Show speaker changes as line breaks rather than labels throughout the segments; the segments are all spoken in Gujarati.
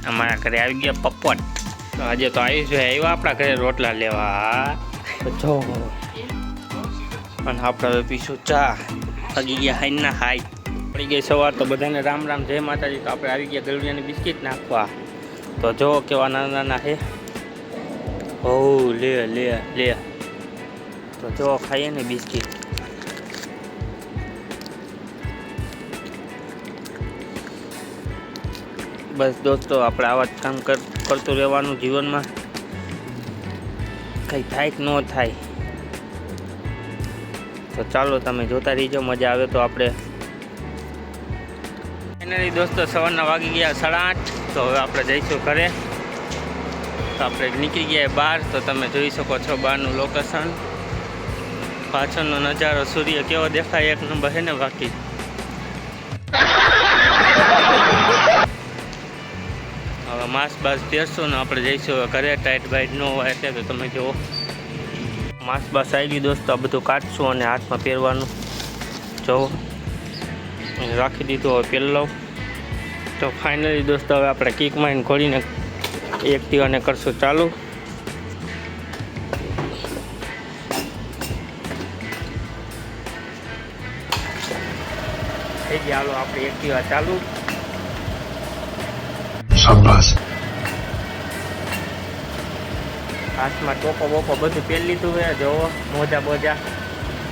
અમારા ઘરે આવી ગયા પપ્પટ. તો આજે તો આયુષ આવ્યા આપણા ઘરે રોટલા લેવા. જો અને આપણે હવે પીશું ચા. પગી ગયા હાઈના હાઈ પડી ગઈ સવાર. તો બધાને રામ રામ, જય માતાજી. તો આપણે આવી ગયા ગળુડિયાની બિસ્કિટ નાખવા. તો જો કેવા નાના નાના છે. હો લે લે લે. તો જો ખાઈએ ને બિસ્કિટ. બસ દોસ્તો, આપણે આવા જ કામ કરતું રહેવાનું જીવનમાં. કંઈ થાય કે ન થાય. તો ચાલો તમે જોતા રહીજો, મજા આવે તો. આપણે ફાઇનલી દોસ્તો સવારના વાગી ગયા 8:30. તો હવે આપણે જઈશું ઘરે. તો આપણે નીકળી ગયા બહાર. તો તમે જોઈ શકો છો બહારનું લોકેશન, પાછળનો નજારો, સૂર્ય કેવો દેખાય, એક નંબર છે ને. બાકી હવે માસ્ક બાસ પહેરશું ને આપણે જઈશું ઘરે. ટાઈટ બાઈટ ન હોય એટલે. તો તમે જુઓ માસ્ક બાસ આવી ગયું દોસ્તો. આ બધું કાઢશું અને હાથમાં પહેરવાનું. જો રાખી દીધું, હવે પહેરી લઉં. તો ફાઇનલી દોસ્તો હવે આપણે કિક માઇન ખોલીને એક્ટિવાને કરશું ચાલુ. થઈ ગયા, હાલો આપણે એક્ટિવા ચાલુ. શાબાશ. હાથમાં ટોપો બોપો બધું પહેરી લીધું હોય. જોવો મોજા બોજા.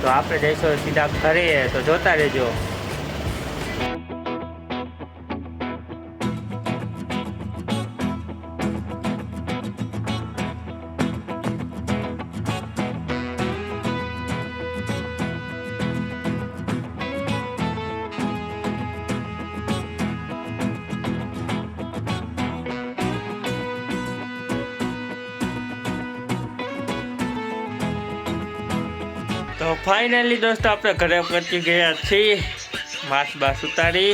તો આપણે જઈશું સીધા ઘરે. તો જોતા રહેજો. તો ફાઇનલી દોસ્તો આપણે ઘરે પહોંચી ગયા છીએ. માસ્ક બાસ ઉતારી.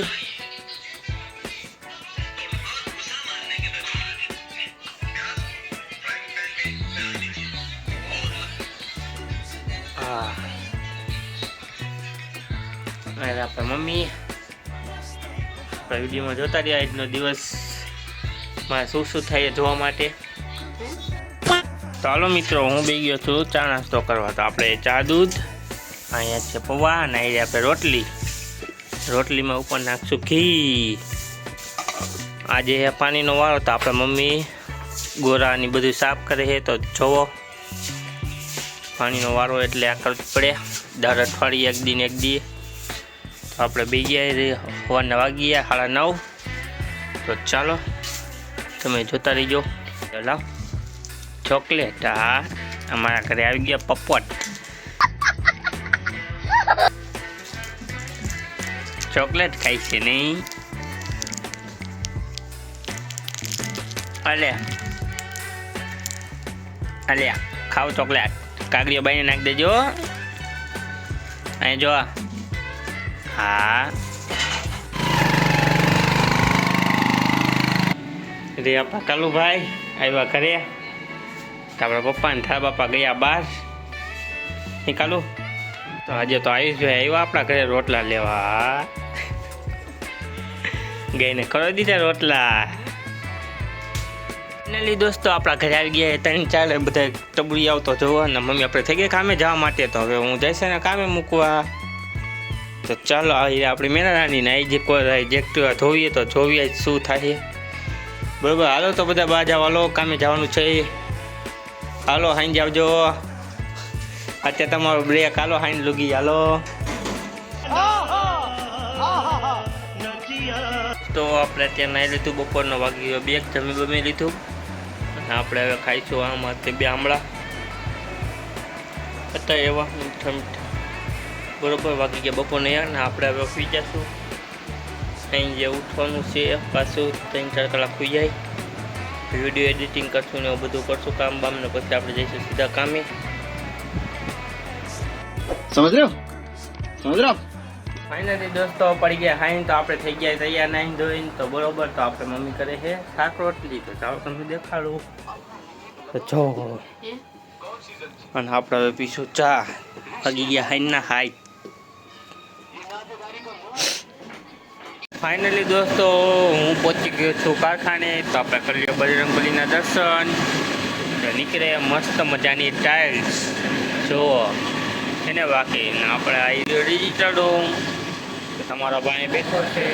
હા, આપણે મમ્મી વિડીયોમાં જોતા રહ્યા. આજનો દિવસ મારે શું શું થાય જોવા માટે. તો હાલો મિત્રો, હું બે ગયો છું ચા નાસ્તો કરવા. તો આપણે ચા દૂધ, અહીંયા છે પૌવા અને અહીંયા આપણે રોટલી. રોટલીમાં ઉપર નાખશું ઘી. આજે પાણીનો વારો. તો આપણે મમ્મી ગોરાની બધું સાફ કરે છે. તો જોવો પાણીનો વારો એટલે આ કરવું પડે. દર અઠવાડિયે એક દિન એક દી. તો આપણે બે ગયા સવારના વાગી ગયા 9:30. તો ચાલો તમે જોતા રહીજો. લાવ ચોકલેટ. હા, અમારા ઘરે આવી ગયા પપ્પટ. ચોકલેટ ખાય છે નહીં? અલ્યા ખાવ ચોકલેટ. કાગડીઓ બાઈને નાખી દેજો. અહીં જો. હા રે આપણા કાલુભાઈ આવ્યા ઘરે. આપણા પપ્પા ને થારા બાપા ગયા બહાર. નીકાલું. તો આજે તો આયુષભાઈ આવ્યા આપણા ઘરે રોટલા લેવા. ગઈને કરી દીધા રોટલા. ફાઇનલી દોસ્તો આપણા ઘરે આવી ગયા 3-4 બધા ટબુડી આવતો જોવો. ને મમ્મી આપણે થઈ ગયા કામે જવા માટે. તો હવે હું જઈશ ને કામે મૂકવા. તો ચાલો આપણી મેનારાની ને જે કોઈ જેક્ટિવા ધોવીએ. તો જોવીએ શું થાય બરાબર. હાલો તો બધા બહાર જાવ. હાલો કામે જવાનું છે. હાલો હાઈન જાવજો. અત્યારે તમારો બ્રેક. હાલો હાઈન લુગી. હાલો. તો આપણે ત્યાં નાઈ લીધું. બપોરનો વાગી ગયો 2. જમી લીધું. અને આપણે હવે ખાઈશું આમાં 2 આમળા હતા એવા મીઠા મીઠા. બરોબર વાગી ગયા બપોરને યાર. ને આપણે હવે સુઈ જઈશું. અહીં જે ઉઠવાનું છે પાછું 3-4 કલાક સુઈ જાય. વિડીયો એડિટિંગ કરશું ને એવું બધું કરશું કામ બામ. ને પછી આપણે જઈશું સીધા કામે.
સમજ રહ્યો?
ફાઇનલી દોસ્તો પડી ગયા હાઈન. તો આપણે થઈ ગયા તૈયાર નાહીને ધોઈને. તો બરોબર. તો આપણે મમ્મી કરે છે શાક રોટલી. તો ચાલો તમને દેખાડું. તો જો અને આપણે હવે પીશું ચા. પગી ગયા હાઈના હાઈ. ફાઇનલી દોસ્તો હું પહોંચી ગયો છું કારખાને. તો આપણે કરી લઈએ બજરંગબલીના દર્શન. તો નીકળે મસ્ત મજાની ટાઇલ્સ જુઓ એને બાકી આપણે આવી ગયો ડિજિટલ રૂમ. તો તમારો ભાઈ બેઠો છે.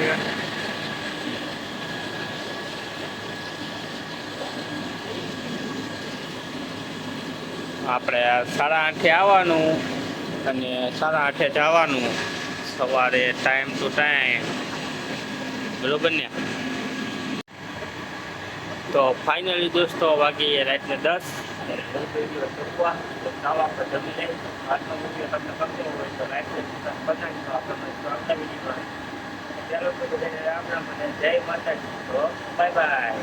આપણે 8:30 આવવાનું અને 8:30 જવાનું સવારે ટાઈમ ટુ ટાઈમ, બરોબર ને. તો ફાઇનલી દોસ્તો વાગી રાતને 10. જય માતાજી. Bye bye.